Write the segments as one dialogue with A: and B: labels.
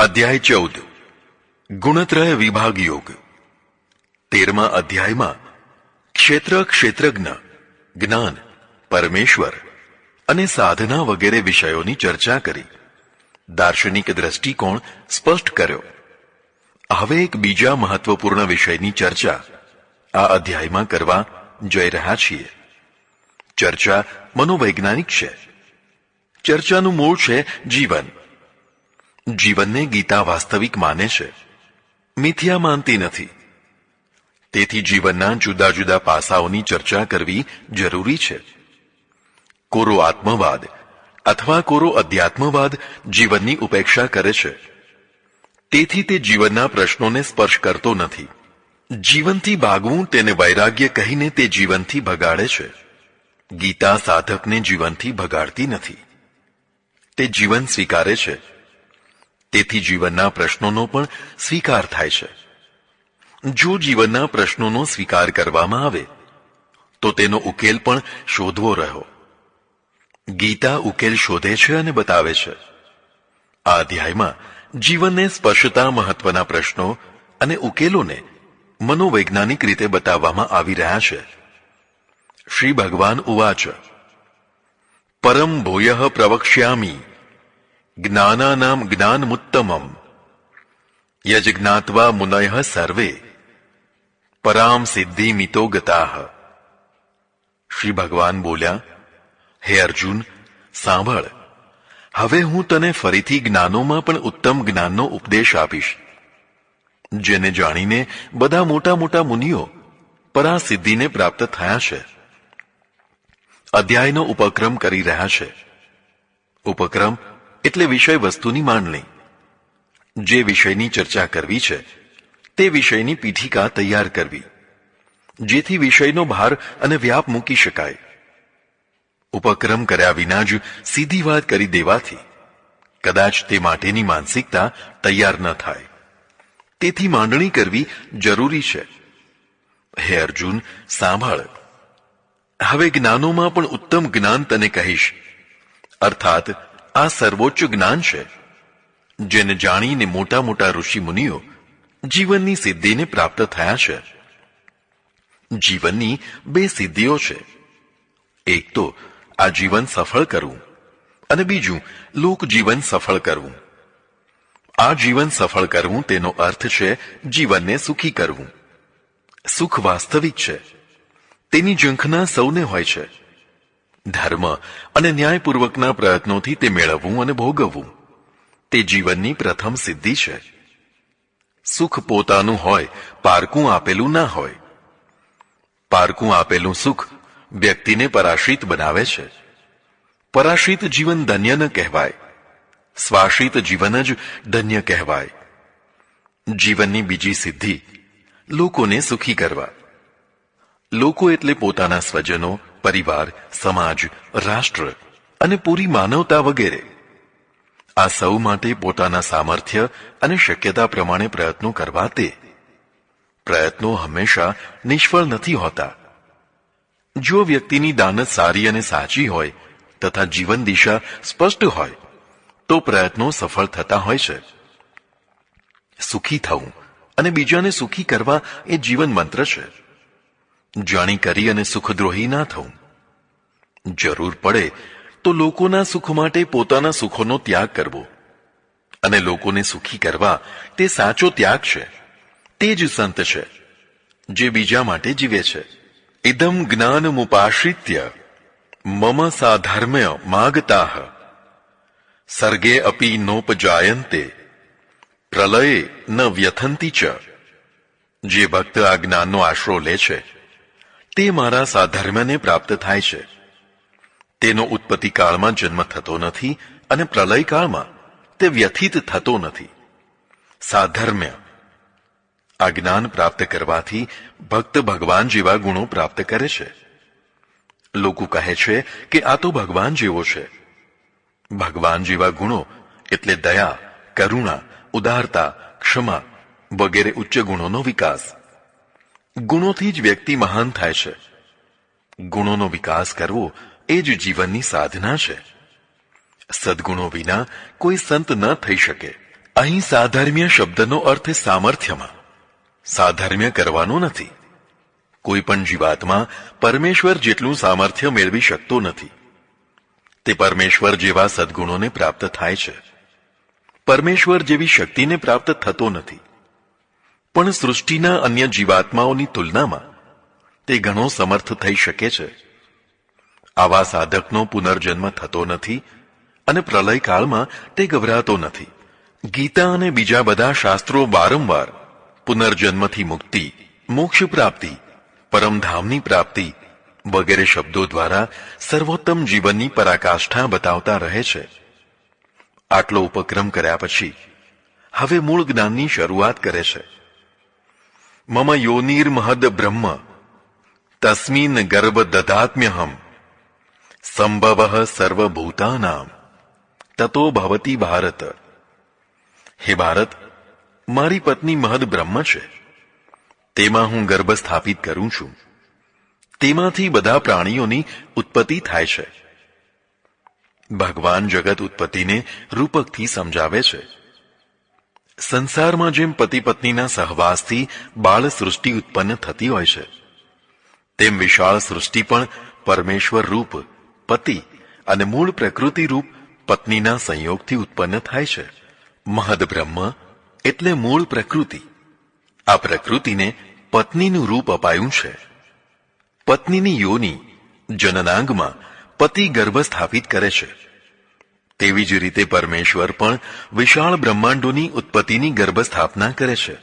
A: અધ્યાય 14 ગુણત્રય વિભાગ યોગ 13મા અધ્યાયમાં ક્ષેત્રજ્ઞ, જ્ઞાન, પરમેશ્વર અને સાધના વગેરે વિષયોની ચર્ચા કરી દાર્શનિક દ્રષ્ટિકોણ સ્પષ્ટ કર્યો. હવે એક બીજા મહત્વપૂર્ણ વિષયની ચર્ચા આ અધ્યાયમાં કરવા જઈ રહ્યા છીએ. ચર્ચા મનોવૈજ્ઞાનિક છે. ચર્ચાનું મૂળ છે જીવન. જીવનને ગીતા વાસ્તવિક માને છે, મિથ્યા માનતી નથી. તેથી જીવનના જુદા જુદા પાસાઓની ચર્ચા કરવી જરૂરી છે. કોરો આત્મવાદ અથવા કોરો અધ્યાત્મવાદ જીવનની ઉપેક્ષા કરે છે. તેથી તે જીવનના પ્રશ્નોને સ્પર્શ કરતો નથી. જીવનથી ભાગવું તેને વૈરાગ્ય કહીને તે જીવનથી ભગાડે છે. ગીતા સાધકને જીવનથી ભગાડતી નથી, તે જીવન સ્વીકારે છે. તેથી જીવનના પ્રશ્નોનો પણ સ્વીકાર થાય છે. જો જીવનના પ્રશ્નોનો સ્વીકાર કરવામાં આવે તો તેનો ઉકેલ પણ શોધવો રહ્યો. ગીતા ઉકેલ શોધે છે અને બતાવે છે. આ અધ્યાયમાં જીવનને સ્પર્શતા મહત્વના પ્રશ્નો અને ઉકેલોને મનોવૈજ્ઞાનિક રીતે બતાવવામાં આવી રહ્યા છે. શ્રી ભગવાન ઉવાચ પરમ ભૂયઃ પ્રવક્ષ્યામિ જ્ઞાનાનામ જ્ઞાનમુત્તમમ યજ્ઞાત્વા મુનયઃ સર્વે પરામ સિદ્ધિમિતો ગતાઃ. શ્રી ભગવાન બોલ્યા, હે અર્જુન, સાંભળ, હવે હું તને ફરીથી જ્ઞાનોમાં પણ ઉત્તમ જ્ઞાનનો ઉપદેશ આપીશ, જેને જાણીને બધા મોટા મોટા મુનિઓ પરાસિદ્ધિને પ્રાપ્ત થયા છે. અધ્યાયનો ઉપક્રમ કરી રહ્યા છે. ઉપક્રમ એટલે વિષય વસ્તુની માંડણી. જે વિષયની ચર્ચા કરવી છે તે વિષયની પીઠિકા તૈયાર કરવી, જેથી વિષયનો ભાર અને વ્યાપ મૂકી શકાય. ઉપક્રમ કર્યા વિના જ સીધી વાત કરી દેવાથી કદાચ તે માટેની માનસિકતા તૈયાર ન થાય. તેથી માંડણી કરવી જરૂરી છે. હે અર્જુન, સાંભળ, હવે જ્ઞાનોમાં પણ ઉત્તમ જ્ઞાન તને કહીશ, અર્થાત આ સર્વોચ્ચ જ્ઞાન છે, જેને જાણીને મોટા મોટા ઋષિ મુનિઓ જીવનની સિદ્ધિને પ્રાપ્ત થયા છે. જીવનની બે સિદ્ધિઓ છે. એક તો આ જીવન સફળ કરવું અને બીજું લોક જીવન સફળ કરવું. આ જીવન સફળ કરવું તેનો અર્થ છે જીવનને સુખી કરવું. સુખ વાસ્તવિક છે, તેની ઝંખના સૌને હોય છે. ધર્મ અને ન્યાયપૂર્વકના પ્રયત્નોથી તે મેળવવું અને ભોગવવું તે જીવનની પ્રથમ સિદ્ધિ છે. સુખ પોતાનું હોય, પારકું આપેલું ના હોય. પારકું આપેલું સુખ વ્યક્તિને પરાશ્રિત બનાવે છે. પરાશ્રિત જીવન ધન્ય ન કહેવાય, સ્વાશ્રિત જીવન જ ધન્ય કહેવાય. જીવનની બીજી સિદ્ધિ લોકોને સુખી કરવા. લોકો એટલે પોતાના સ્વજનો, પરિવાર, સમાજ, રાષ્ટ્ર અને પૂરી માનવતા વગેરે. આ સૌ માટે પોતાના સામર્થ્ય અને શક્યતા પ્રમાણે પ્રયત્નો કરવા. તે પ્રયત્નો હંમેશા નિષ્ફળ નથી હોતા. જો વ્યક્તિની દાનત સારી અને સાચી હોય તથા જીવન દિશા સ્પષ્ટ હોય તો પ્રયત્નો સફળ થતા હોય છે. સુખી થવું અને બીજાને સુખી કરવા એ જીવન મંત્ર છે. જાણી કરી અને સુખદ્રોહી ના થવું. જરૂર પડે તો લોકોના સુખ માટે પોતાના સુખોનો ત્યાગ કરવો અને લોકોને સુખી કરવા તે સાચો ત્યાગ છે. તે જ સંત છે જે બીજા માટે જીવે છે. ઇદમ જ્ઞાનમુપાશ્રિત્ય મમ સાધર્મ્ય માગતાઃ સર્ગે અપી નોપજાયન્તે પ્રલયે ન વ્યથંતિ ચ. જે ભક્ત આ જ્ઞાનનો આશરો લે છે તે મારા સાધર્મ્યને પ્રાપ્ત થાય છે. તેનો ઉત્પત્તિ કાળમાં જન્મ થતો નથી અને પ્રલય કાળમાં તે વ્યથિત થતો નથી. સાધર્મ્ય. આ જ્ઞાન પ્રાપ્ત કરવાથી ભક્ત ભગવાન જેવા ગુણો પ્રાપ્ત કરે છે. લોકો કહે છે કે આ તો ભગવાન જેવો છે. ભગવાન જેવા ગુણો એટલે દયા, કરુણા, ઉદારતા, ક્ષમા વગેરે ઉચ્ચ ગુણોનો વિકાસ. ગુણોથી જ વ્યક્તિ મહાન થાય છે. ગુણોનો વિકાસ કરવો એ જ જીવનની સાધના છે. સદગુણો વિના કોઈ સંત ન થઈ શકે. અહીં સાધર્મ્ય શબ્દનો અર્થ સામર્થ્યમાં સાધર્મ્ય કરવાનો નથી. કોઈ પણ જીવાત્મા પરમેશ્વર જેટલું સામર્થ્ય મેળવી શકતો નથી. તે પરમેશ્વર જેવા સદ્ગુણોને પ્રાપ્ત થાય છે. પરમેશ્વર જેવી શક્તિને પ્રાપ્ત થતો નથી. પણ સૃષ્ટિના અન્ય જીવાત્માઓની તુલનામાં તે ઘણો સમર્થ થઈ શકે છે. આવા સાધકનો પુનર્જન્મ થતો નથી અને પ્રલયકાળમાં તે ગભરાતો નથી. ગીતા અને બીજા બધા શાસ્ત્રો વારંવાર પુનર્જન્મથી મુક્તિ, મોક્ષ પ્રાપ્તિ, પરમધામની પ્રાપ્તિ વગેરે શબ્દો દ્વારા સર્વોત્તમ જીવનની પરાકાષ્ઠા બતાવતા રહે છે. આટલો ઉપક્રમ કર્યા પછી હવે મૂળ જ્ઞાનની શરૂઆત કરે છે. મમ યોનિર્મહદ બ્રહ્મ તસ્મિન ગર્ભ દધાત્મ્યહમ સંભવઃ સર્વભૂતાનામ તતો ભવતી ભારત. હે ભારત, મારી પત્ની મહદ બ્રહ્મ છે. તેમાં હું ગર્ભ સ્થાપિત કરું છું. તેમાંથી બધા પ્રાણીઓની ઉત્પત્તિ થાય છે. ભગવાન જગત ઉત્પત્તિને રૂપકથી સમજાવે છે. સંસારમાં જેમ પતિ પત્નીના સહવાસથી બાળ સૃષ્ટિ ઉત્પન્ન થતી હોય છે, તેમ વિશાળ સૃષ્ટિ પણ પરમેશ્વર રૂપ પતિ અને મૂળ પ્રકૃતિ રૂપ પત્નીના સંયોગથી ઉત્પન્ન થાય છે. મહદ બ્રહ્મ એટલે મૂળ પ્રકૃતિ. આ પ્રકૃતિને પત્નીનું રૂપ અપાયું છે. પત્નીની યોની જનનાંગમાં પતિ ગર્ભ સ્થાપિત કરે છે. તેવી જ રીતે પરમેશ્વર પણ વિશાળ બ્રહ્માંડોની ઉત્પત્તિની ગર્ભ સ્થાપના કરે છે.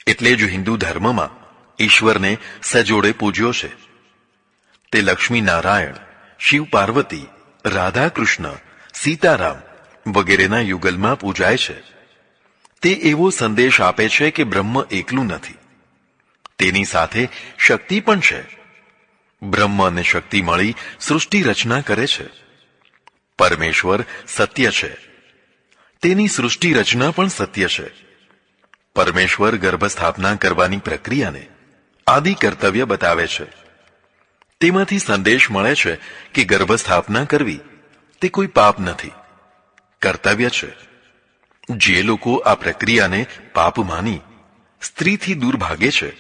A: એટલે જ હિન્દુ ધર્મમાં ઈશ્વરને સજોડે પૂજ્યો છે. તે લક્ષ્મી નારાયણ, શિવ પાર્વતી, રાધા કૃષ્ણ, સીતારામ વગેરેના યુગલમાં પૂજાય છે. તે એવો સંદેશ આપે છે કે બ્રહ્મ એકલું નથી, તેની સાથે શક્તિ પણ છે. બ્રહ્મ અને શક્તિ મળી સૃષ્ટિ રચના કરે છે. પરમેશ્વર સત્ય છે, તેની સૃષ્ટિ રચના પણ સત્ય છે. પરમેશ્વર ગર્ભ સ્થાપના કરવાની પ્રક્રિયાને આદિ કર્તવ્ય બતાવે છે. તેમાંથી સંદેશ મળે છે કે ગર્ભ સ્થાપના કરવી તે કોઈ પાપ નથી, કર્તવ્ય છે. જે લોકો આ પ્રક્રિયાને પાપ માની સ્ત્રીથી દૂર ભાગે છે,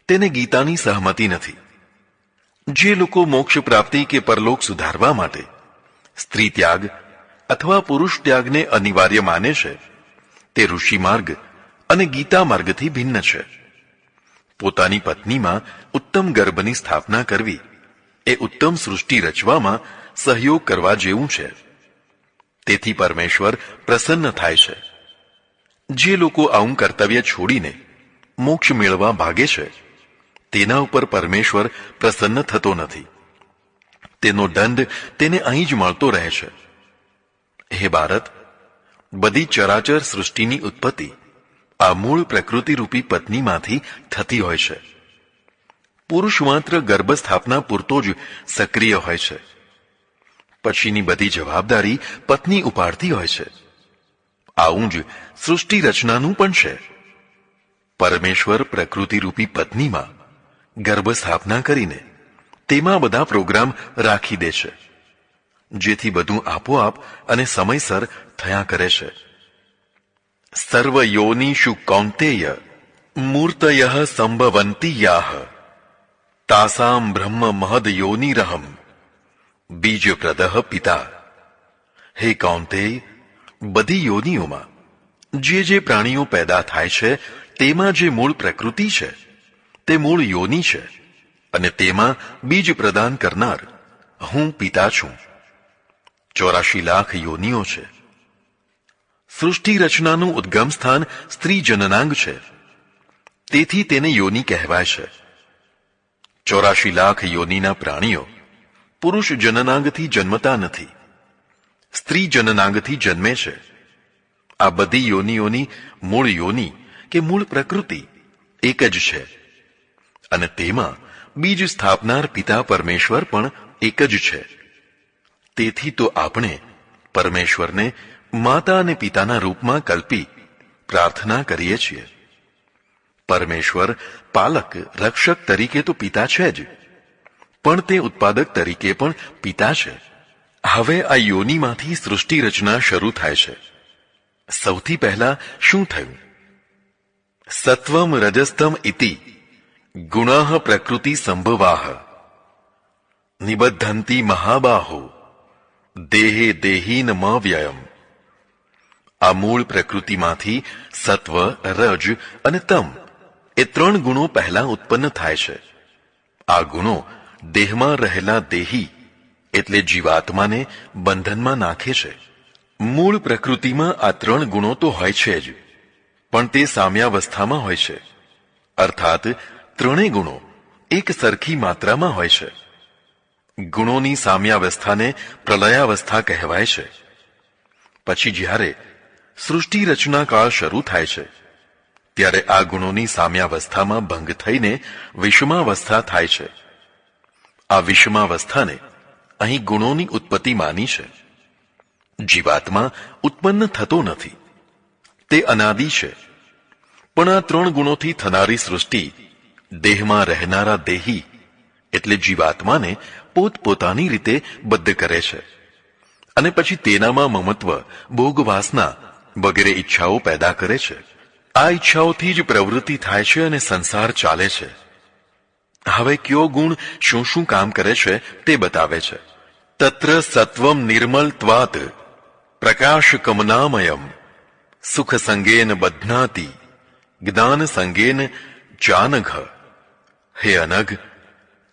A: તેને ગીતાની સહમતિ નથી. જે લોકો મોક્ષ પ્રાપ્તિ કે પરલોક સુધારવા માટે સ્ત્રી ત્યાગ અથવા પુરુષ ત્યાગને અનિવાર્ય માને છે, તે ઋષિ માર્ગ અને ગીતા માર્ગથી ભિન્ન છે. પોતાની પત્નીમાં ઉત્તમ ગર્ભની સ્થાપના કરવી એ ઉત્તમ સૃષ્ટિ રચવામાં સહયોગ કરવા જેવું છે. તેથી પરમેશ્વર પ્રસન્ન થાય છે. જે લોકો આવું કર્તવ્ય છોડીને મોક્ષ મેળવા ભાગે છે, તેના ઉપર પરમેશ્વર પ્રસન્ન થતો નથી. તેનો દંડ તેને અહીં જ મળતો રહે છે. હે ભારત, બધી ચરાચર સૃષ્ટિની ઉત્પત્તિ આ મૂળ પ્રકૃતિ રૂપી પત્નીમાંથી થતી હોય છે. પુરુષ માત્ર ગર્ભ સ્થાપના પૂરતો જ સક્રિય હોય છે. પછીની બધી જવાબદારી પત્ની ઉપાડતી હોય છે. આવું જ સૃષ્ટિ રચનાનું પણ છે. પરમેશ્વર પ્રકૃતિ રૂપી પત્નીમાં ગર્ભ સ્થાપના કરીને તેમાં બધા પ્રોગ્રામ રાખી દે છે, જેથી બધું આપોઆપ અને સમયસર થયા કરે છે. સર્વ યોનિષુ કૌંતેય મૂર્તયઃ સંભવંતી યાહ તાસામ બ્રહ્મ મહદ યોનિરહમ બીજપ્રદઃ પિતા. હે કૌંતેય, બધી યોનિઓમાં જે પ્રાણીઓ પેદા થાય છે, તેમાં જે મૂળ પ્રકૃતિ છે તે મૂળ યોનિ છે, અને તેમાં બીજ પ્રદાન કરનાર હું પિતા છું. 84 લાખ યોનિઓ છે. સૃષ્ટિ રચનાનું ઉદ્ગમ સ્થાન સ્ત્રી જનનાંગ છે, તેથી તેને યોનિ કહેવાય છે. 84 લાખ યોનિના પ્રાણીઓ પુરુષ જનનાંગથી જન્મતા નથી, સ્ત્રી જનનાંગથી જન્મે છે. આ બધી યોનિઓની મૂળ યોનિ કે મૂળ પ્રકૃતિ એક જ છે, અને તેમાં બીજ સ્થાપનાર પિતા પરમેશ્વર પણ એક જ છે. તેથી તો આપણે પરમેશ્વરને માતા અને પિતાના રૂપમાં કલ્પી પ્રાર્થના કરીએ છીએ. પરમેશ્વર પાલક રક્ષક તરીકે તો પિતા છે જ, પણ તે ઉત્પાદક તરીકે પણ પિતા છે. હવે આ યોનિમાંથી સૃષ્ટિ રચના શરૂ થાય છે. સૌથી પહેલા શું થયું? સત્વમ રજસ્તમ ઇતિ ગુણાઃ પ્રકૃતિ સંભવાઃ નિબધ્ધંતિ મહાબાહો દેહે દેહીનમ વ્યયમ. આ મૂળ પ્રકૃતિમાંથી સત્વ, રજ અને તમ એ 3 ગુણો પહેલા ઉત્પન્ન થાય છે. આ ગુણો દેહમાં રહેલા દેહી એટલે જીવાત્માને બંધનમાં નાખે છે. મૂળ પ્રકૃતિમાં આ 3 ગુણો તો હોય છે જ, પણ તે સામ્યાવસ્થામાં હોય છે, અર્થાત 3 ગુણો એક સરખી માત્રામાં હોય છે. ગુણોની સામ્યાવસ્થાને પ્રલયાવસ્થા કહેવાય છે. પછી જ્યારે સૃષ્ટિ રચના કાળ શરૂ થાય છે ત્યારે આ ગુણોની સામ્યાવસ્થામાં ભંગ થઈને વિષમાવસ્થા થાય છે. આ વિષમાવસ્થાને અહીં ગુણોની ઉત્પત્તિ માની છે. જીવાત્મા ઉત્પન્ન થતો નથી, તે અનાદિ છે. પણ આ 3 ગુણોથી થનારી સૃષ્ટિ દેહમાં રહેનારા દેહી એટલે જીવાત્માને પોતપોતાની રીતે બદ્ધ કરે છે અને પછી તેનામાં મમત્વ, ભોગ, વાસના વગેરે ઈચ્છાઓ પેદા કરે છે. આ ઈચ્છાઓથી જ પ્રવૃત્તિ થાય છે અને સંસાર ચાલે છે. હવે કયો ગુણ શું શું કામ કરે છે તે બતાવે છે. તત્ર સત્વમ નિર્મલત્વાત પ્રકાશ કમનામયમ સુખ સંગેન બધ્નાતિ જ્ઞાન સંગેન ચાનઘ. હે અનઘ,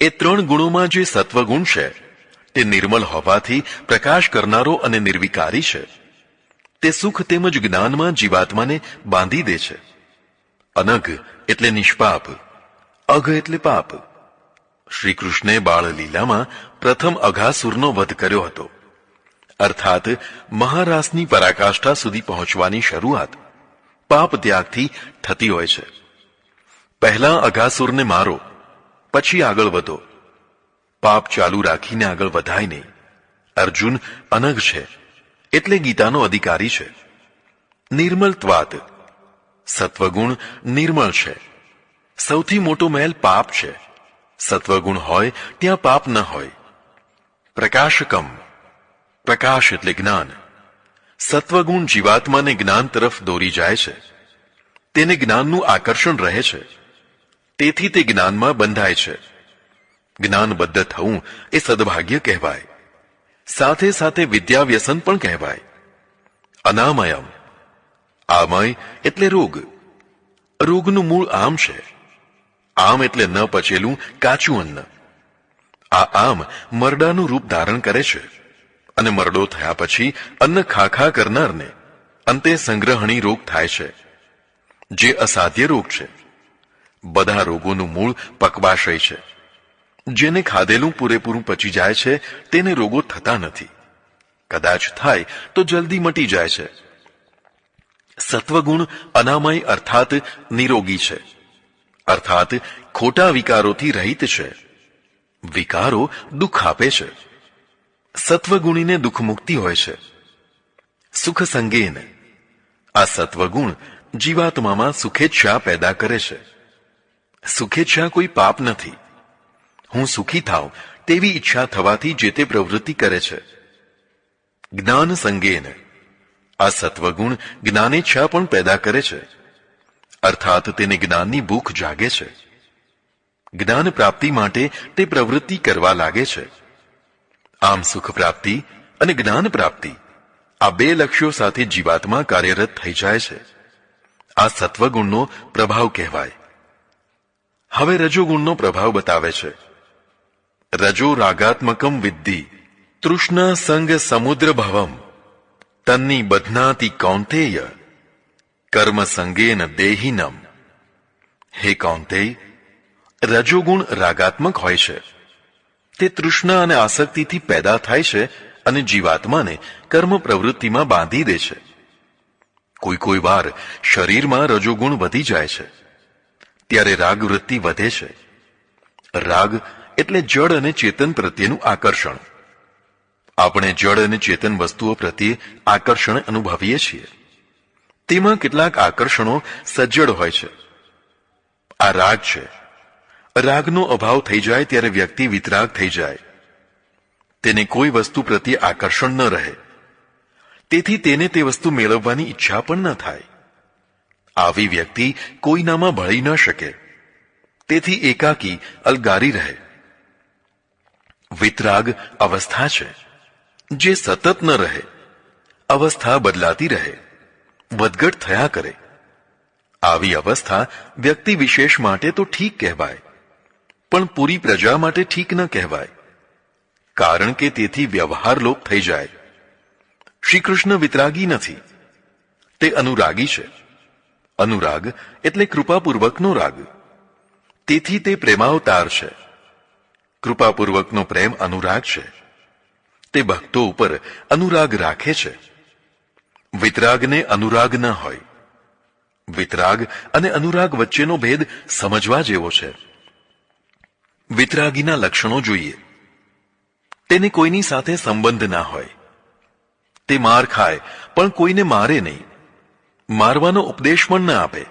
A: એ 3 ગુણોમાં જે સત્વગુણ છે તે નિર્મલ હોવાથી પ્રકાશ કરનારો અને નિર્વિકારી છે. તે સુખ તેમજ જ્ઞાનમાં જીવાત્માને બાંધી દે છે. અનઘ એટલે નિષ્પાપ, અઘ એટલે પાપ. શ્રી કૃષ્ણે બાળલીલામાં પ્રથમ અઘાસુરનો વધ કર્યો હતો, અર્થાત મહારાસની પરાકાષ્ઠા સુધી પહોંચવાની શરૂઆત પાપ ત્યાગથી થતી હોય છે. પહેલા અઘાસુરને મારો, પછી આગળ વધો. પાપ ચાલુ રાખીને આગળ વધાય નહીં. અર્જુન અનઘ છે એટલે ગીતાનો અધિકારી છે. નિર્મલત્વાત, સત્વગુણ નિર્મળ છે. સૌથી મોટો મેલ પાપ છે. સત્વગુણ હોય ત્યાં પાપ ન હોય. પ્રકાશકમ, પ્રકાશ એટલે જ્ઞાન. સત્વગુણ જીવાત્માને જ્ઞાન તરફ દોરી જાય છે. તેને જ્ઞાનનું આકર્ષણ રહે છે, તેથી તે જ્ઞાનમાં બંધાય છે. જ્ઞાનબદ્ધ થવું એ સદભાગ્ય કહેવાય. સાથે સાથે વિદ્યા વ્યસન પણ કહેવાય. અનામયમ, આમય એટલે રોગ. રોગનું મૂળ આમ છે. આમ એટલે ન પચેલું કાચું અન્ન. આ આમ મરડાનું રૂપ ધારણ કરે છે અને મરડો થયા પછી અન્ન ખાખા કરનારને અંતે સંગ્રહણી રોગ થાય છે, જે અસાધ્ય રોગ છે. બધા રોગોનું મૂળ પકવાશય છે. જેને ખાધેલું પૂરેપૂરું પચી જાય છે તેને રોગો થતા નથી. કદાચ થાય તો જલ્દી મટી જાય છે. સત્વગુણ અનામય અર્થાત નિરોગી છે, અર્થાત ખોટા વિકારોથી રહિત છે. વિકારો દુઃખ આપે છે. સત્વગુણીને દુઃખ મુક્તિ હોય છે. સુખ સંગેન, આ સત્વગુણ જીવાત્મામાં સુખેચ્છા પેદા કરે છે. સુખેચ્છા કોઈ પાપ નથી. હું સુખી થાઉં તેવી ઈચ્છા થવાથી જે તે પ્રવૃત્તિ કરે છે. જ્ઞાન સંગેન, આ સત્વગુણ જ્ઞાનેચ્છા પણ પેદા કરે છે, અર્થાત તેને જ્ઞાનની ભૂખ જાગે છે. જ્ઞાન પ્રાપ્તિ માટે તે પ્રવૃત્તિ કરવા લાગે છે. આમ સુખ પ્રાપ્તિ અને જ્ઞાન પ્રાપ્તિ આ 2 લક્ષ્યો સાથે જીવાત્મા કાર્યરત થઈ જાય છે. આ સત્વગુણનો પ્રભાવ કહેવાય. હવે રજોગુણનો પ્રભાવ બતાવે છે. રજો રાગાત્મકમ વિદ્ધિ તૃષ્ણા સંગ સમુદ્ર ભવમ તન્ની બધ્નાતિ કૌંતેય કર્મ સંગેન દેહિનમ. હે કૌંતેય, રજોગુણ રાગાત્મક હોય છે. તે તૃષ્ણા અને આસક્તિથી પેદા થાય છે અને જીવાત્માને કર્મ પ્રવૃત્તિમાં બાંધી દે છે. કોઈ કોઈ વાર શરીરમાં રજોગુણ વધી જાય છે ત્યારે રાગ વૃત્તિ વધે છે. રાગ એટલે જડ અને ચેતન પ્રત્યેનું આકર્ષણ. આપણે જડ અને ચેતન વસ્તુઓ પ્રત્યે આકર્ષણ અનુભવીએ છીએ. તેમાં કેટલાક આકર્ષણો સજ્જડ હોય છે. આ રાગ છે. રાગનો અભાવ થઈ જાય ત્યારે વ્યક્તિ વિતરાગ થઈ જાય. તેને કોઈ વસ્તુ પ્રત્યે આકર્ષણ ન રહે. તેથી તેને તે વસ્તુ મેળવવાની ઈચ્છા પણ ન થાય. આવી વ્યક્તિ કોઈનામાં ભળી ન શકે, તેથી એકાકી અલગારી રહે. વિતરાગ અવસ્થા છે જે સતત ન રહે, અવસ્થા બદલાતી રહે, વધઘટ થયા કરે. આવી અવસ્થા વ્યક્તિ વિશેષ માટે તો ઠીક કહેવાય, પણ પૂરી પ્રજા માટે ઠીક ન કહેવાય, કારણ કે તેથી વ્યવહાર લોપ થઈ જાય. શ્રી કૃષ્ણ વિતરાગી નથી, તે અનુરાગી છે. અનુરાગ એટલે કૃપાપૂર્વકનો રાગ, તેથી તે પ્રેમાવતાર છે. કૃપાપૂર્વકનો પ્રેમ અનુરાગ છે. તે ભક્તો ઉપર અનુરાગ રાખે છે. વિતરાગને અનુરાગ ન હોય. વિતરાગ અને અનુરાગ વચ્ચેનો ભેદ સમજવા જેવો છે. વિતરાગીના લક્ષણો જોઈએ. તેને કોઈની સાથે સંબંધ ના હોય. તે માર ખાય પણ કોઈને મારે નહીં, મારવાનો ઉપદેશ પણ ન આપે.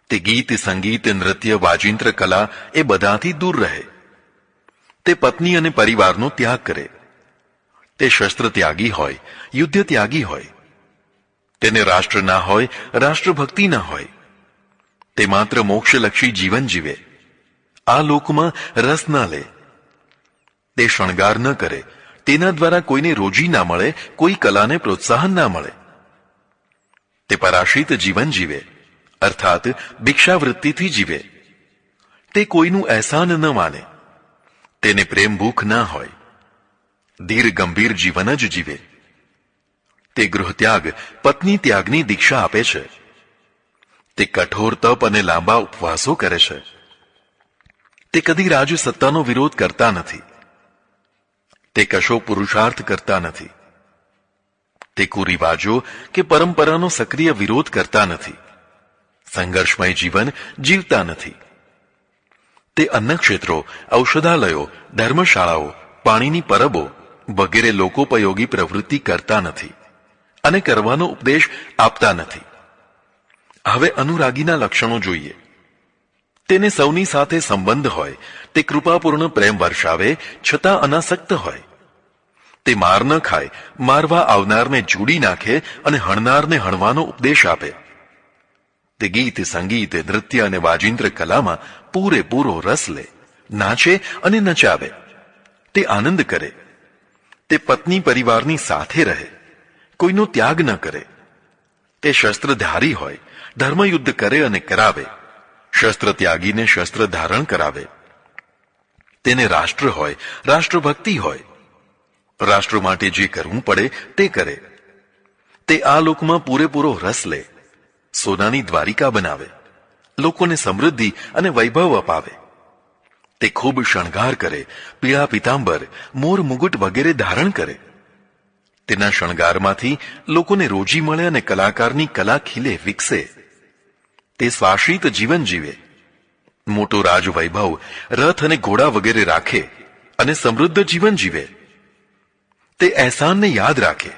A: તે ગીત, સંગીત, નૃત્ય, વાજિંત્ર કલા એ બધાથી દૂર રહે. તે પત્ની અને પરિવારનો ત્યાગ કરે. તે શસ્ત્ર ત્યાગી હોય, યુદ્ધ ત્યાગી હોય. તેને રાષ્ટ્ર ના હોય, રાષ્ટ્રભક્તિ ના હોય. તે માત્ર મોક્ષલક્ષી જીવન જીવે, આ લોકમાં રસ ના લે. તે શણગાર ન કરે, તેના દ્વારા કોઈને રોજી ના મળે, કોઈ કલાને પ્રોત્સાહન ના મળે. તે પરાશ્રિત જીવન જીવે, અર્થાત ભિક્ષાવૃત્તિથી જીવે. તે કોઈનું અહેસાન ન માને. તેને પ્રેમ ભૂખ ના હોય. ધીર ગંભીર જીવન જ જીવે. તે ગૃહત્યાગ, પત્ની ત્યાગની દીક્ષા આપે છે. તે કઠોર તપ અને લાંબા ઉપવાસો કરે છે. તે કદી રાજ સત્તાનો વિરોધ કરતા નથી. તે કશો પુરુષાર્થ કરતા નથી. તે કુરિવાજો કે પરંપરાનો સક્રિય વિરોધ કરતા નથી. સંઘર્ષમય જીવન જીવતા નથી. તે અન્નક્ષેત્રો, ઔષધાલયો, ધર્મશાળાઓ, પાણીની પરબો વગેરે લોકોપયોગી પ્રવૃત્તિ કરતા નથી અને કરવાનો ઉપદેશ આપતા નથી. હવે અનુરાગીના લક્ષણો જોઈએ. તેને સૌની સાથે સંબંધ હોય. તે કૃપાપૂર્ણ પ્રેમ વર્ષાવે છતાં અનાસક્ત હોય. તે માર ન ખાય, મારવા આવનારને જોડી નાખે અને હણનારને હણવાનો ઉપદેશ આપે. તે ગીત, સંગીત, નૃત્ય અને વાજિંત્ર કલામાં પૂરેપૂરો રસ લે, નાચે અને નચાવે. તે આનંદ કરે. તે પત્ની પરિવારની સાથે રહે, કોઈનો ત્યાગ ન કરે. તે શસ્ત્રધારી હોય, ધર્મયુદ્ધ કરે અને કરાવે. શસ્ત્ર ત્યાગીને શસ્ત્ર ધારણ કરાવે. તેને રાષ્ટ્ર હોય, રાષ્ટ્રભક્તિ હોય. રાષ્ટ્ર માટે જે કરવું પડે તે કરે. તે આ લોકમાં પૂરેપૂરો રસ લે, સોનાની દ્વારિકા બનાવે, લોકોને સમૃદ્ધિ અને વૈભવ અપાવે. તે ખૂબ શણગાર કરે, પીળા પિતાંબર, મોર મુગુટ વગેરે ધારણ કરે. તેના શણગારમાંથી લોકોને રોજી મળે અને કલાકારની કલા ખીલે, વિકસે. તે સ્વાશ્રિત જીવન જીવે, મોટો રાજ વૈભવ, રથ અને ઘોડા વગેરે રાખે અને સમૃદ્ધ જીવન જીવે. તે અહેસાનને યાદ રાખે.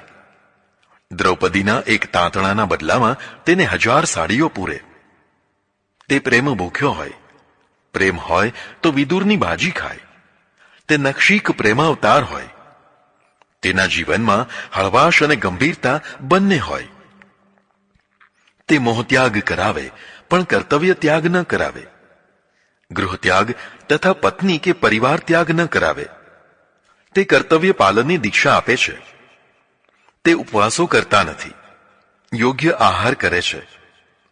A: દ્રૌપદીના એક તાંતણાના બદલામાં તેને 1000 સાડીઓ પૂરે. તે પ્રેમ ભૂખ્યો હોય. પ્રેમ હોય તો વિદુરની ભાજી ખાય. તે નક્ષીક પ્રેમાવતાર હોય. તેના જીવનમાં હળવાશ અને ગંભીરતા બંને હોય. તે મોહત્યાગ કરાવે પણ કર્તવ્ય ત્યાગ ન કરાવે. ગૃહત્યાગ તથા પત્ની કે પરિવાર ત્યાગ ન કરાવે. તે કર્તવ્ય પાલનની દીક્ષા આપે છે. તે ઉપવાસો કરતા નથી, યોગ્ય આહાર કરે છે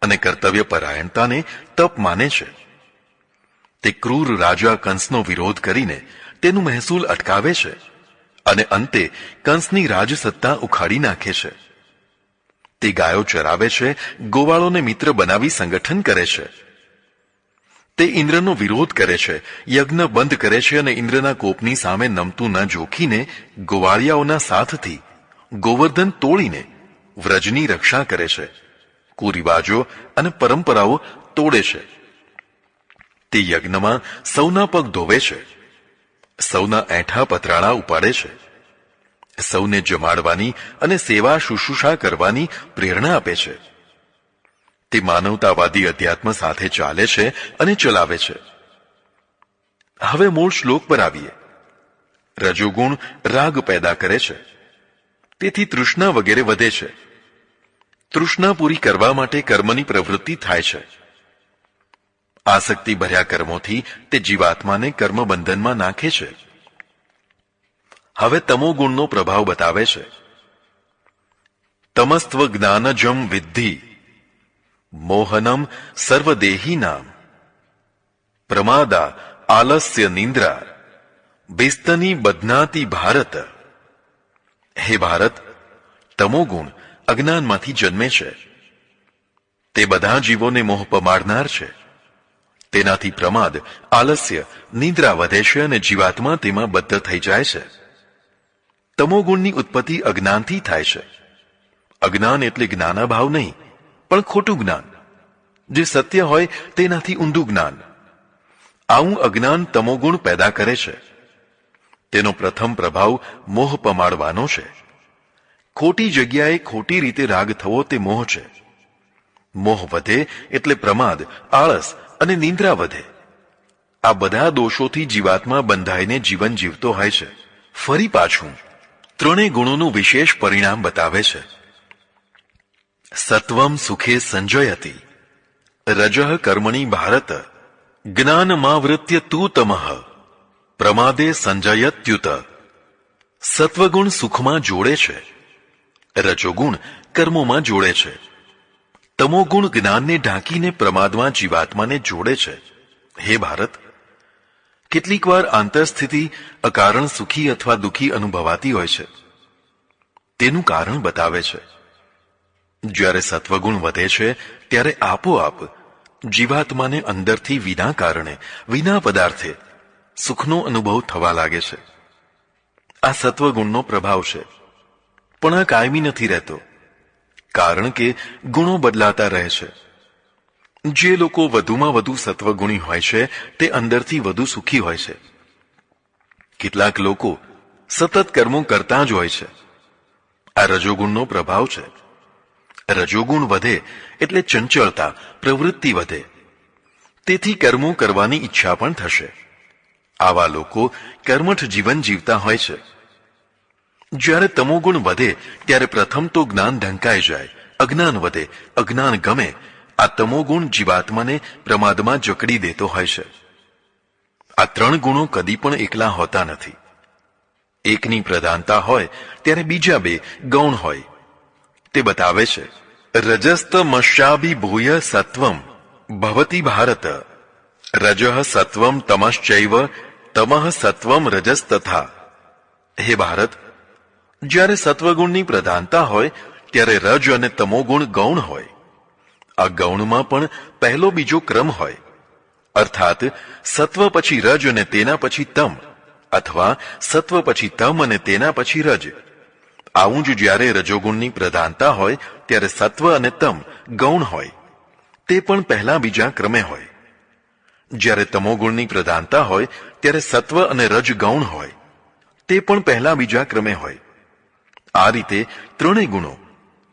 A: અને કર્તવ્ય પરાયણતાને તપ માને છે. તે ક્રૂર રાજા કંસનો વિરોધ કરીને તેનું મહેસૂલ અટકાવે છે અને અંતે કંસની રાજસત્તા ઉખાડી નાખે છે. તે ગાયો ચરાવે છે, ગોવાળોને મિત્ર બનાવી સંગઠન કરે છે. તે ઇન્દ્રનો વિરોધ કરે છે, યજ્ઞ બંધ કરે છે અને ઇન્દ્રના કોપની સામે નમતું ન જોખીને ગોવાળિયાઓના સાથથી ગોવર્ધન તોડીને વ્રજની રક્ષા કરે છે. કુરિવાજો અને પરંપરાઓ તોડે છે. તે યજ્ઞમાં સૌના પગ ધોવે છે, સૌના એઠા પતરાળા ઉપાડે છે, સૌને જમાડવાની અને સેવા શુશ્રૂષા કરવાની પ્રેરણા આપે છે. તે માનવતાવાદી અધ્યાત્મ સાથે ચાલે છે અને ચલાવે છે. હવે મૂળ શ્લોક પર આવીએ. રજોગુણ રાગ પેદા કરે છે. તેથી તૃષ્ણા વગેરે વધે છે. તૃષ્ણા પૂરી કરવા માટે કર્મની પ્રવૃત્તિ થાય છે. આસક્તિ ભર્યા કર્મોથી તે જીવાત્માને કર્મબંધનમાં નાખે છે. હવે તમોગુણનો પ્રભાવ બતાવે છે. તમસ્ત્વ જ્ઞાનજમ વિદ્ધિ મોહનમ સર્વદેહીનામ પ્રમાદા આલસ્ય નિંદ્રા બેસ્તની બદનાતી ભારત. હે ભારત, તમોગુણ અજ્ઞાનમાંથી જન્મે છે. તે બધા જીવોને મોહ પમાડનાર છે. તેનાથી પ્રમાદ, આલસ્ય, નિંદ્રા વધે છે અને જીવાત્મા તેમાં બદ્ધ થઈ જાય છે. તમોગુણની ઉત્પત્તિ અજ્ઞાનથી થાય છે. અજ્ઞાન એટલે જ્ઞાનાભાવ નહીં, પણ ખોટું જ્ઞાન. જે સત્ય હોય તેનાથી ઊંધું જ્ઞાન. આવું અજ્ઞાન તમોગુણ પેદા કરે છે. તેનો પ્રથમ પ્રભાવ મોહ પમાડવાનો છે. ખોટી જગ્યાએ ખોટી રીતે રાગ થવો તે મોહ છે. મોહ વધે એટલે પ્રમાદ, આળસ અને નિંદ્રા વધે. આ બધા દોષોથી જીવાત્મા બંધાઈને જીવન જીવતો હોય છે. ફરી પાછું ત્રણેય ગુણોનું વિશેષ પરિણામ બતાવે છે. સત્વમ સુખે સંજયતિ રજઃ કર્મણી ભારત જ્ઞાનમાવૃત્ય તુ તમઃ પ્રમાદે સંજયત્યુત. સત્વગુણ સુખમાં જોડે છે. રજોગુણ કર્મોમાં જોડે છે. તમોગુણ જ્ઞાનને ઢાંકીને પ્રમાદમાં જીવાત્માને જોડે છે. હે ભારત, કેટલીક વાર આંતરસ્થિતિ અકારણ સુખી અથવા દુઃખી અનુભવાતી હોય છે. તેનું કારણ બતાવે છે. જ્યારે સત્વગુણ વધે છે ત્યારે આપોઆપ જીવાત્માને અંદરથી વિના કારણે, વિના પદાર્થે સુખનો અનુભવ થવા લાગે છે. આ સત્વગુણનો પ્રભાવ છે. પણ આ કાયમી નથી રહેતો, કારણ કે ગુણો બદલાતા રહે છે. જે લોકો વધુમાં વધુ સત્વગુણી હોય છે તે અંદરથી વધુ સુખી હોય છે. કેટલાક લોકો સતત કર્મો કરતા જ હોય છે. આ રજોગુણનો પ્રભાવ છે. રજોગુણ વધે એટલે ચંચળતા, પ્રવૃત્તિ વધે. તેથી કર્મો કરવાની ઈચ્છા પણ થશે. આવા લોકો કર્મઠ જીવન જીવતા હોય છે. જ્યારે તમોગુણ વધે ત્યારે પ્રથમ તો જ્ઞાન ઢંકાઈ જાય, અજ્ઞાન વધે, અજ્ઞાન ગમે. આ તમોગુણ જીવાત્માને પ્રમાદમાં જકડી દેતો હોય છે. આ ત્રણ ગુણો કદી પણ એકલા હોતા નથી. એકની પ્રધાનતા હોય ત્યારે બીજા બે ગૌણ હોય. તે બતાવે છે રજસ્તમશ્યાભિભૂય સત્વમ ભવતિ ભારત રજઃ સત્વમ તમશ્ચૈવ તમઃ સત્વમ રજસ્તથા. હે ભારત, જ્યારે સત્વગુણની પ્રધાનતા હોય ત્યારે રજ અને તમોગુણ ગૌણ હોય. આ ગૌણમાં પણ પહેલો બીજો ક્રમ હોય. અર્થાત સત્વ પછી રજ અને તેના પછી તમ, અથવા સત્વ પછી તમ અને તેના પછી રજ. આવું જ જ્યારે રજોગુણની પ્રધાનતા હોય ત્યારે સત્વ અને તમ ગૌણ હોય. તે પણ પહેલા બીજા ક્રમે હોય. જ્યારે તમોગુણની પ્રધાનતા હોય ત્યારે સત્વ અને રજ ગૌણ હોય. તે પણ પહેલા બીજા ક્રમે હોય. આ રીતે ત્રણેય ગુણો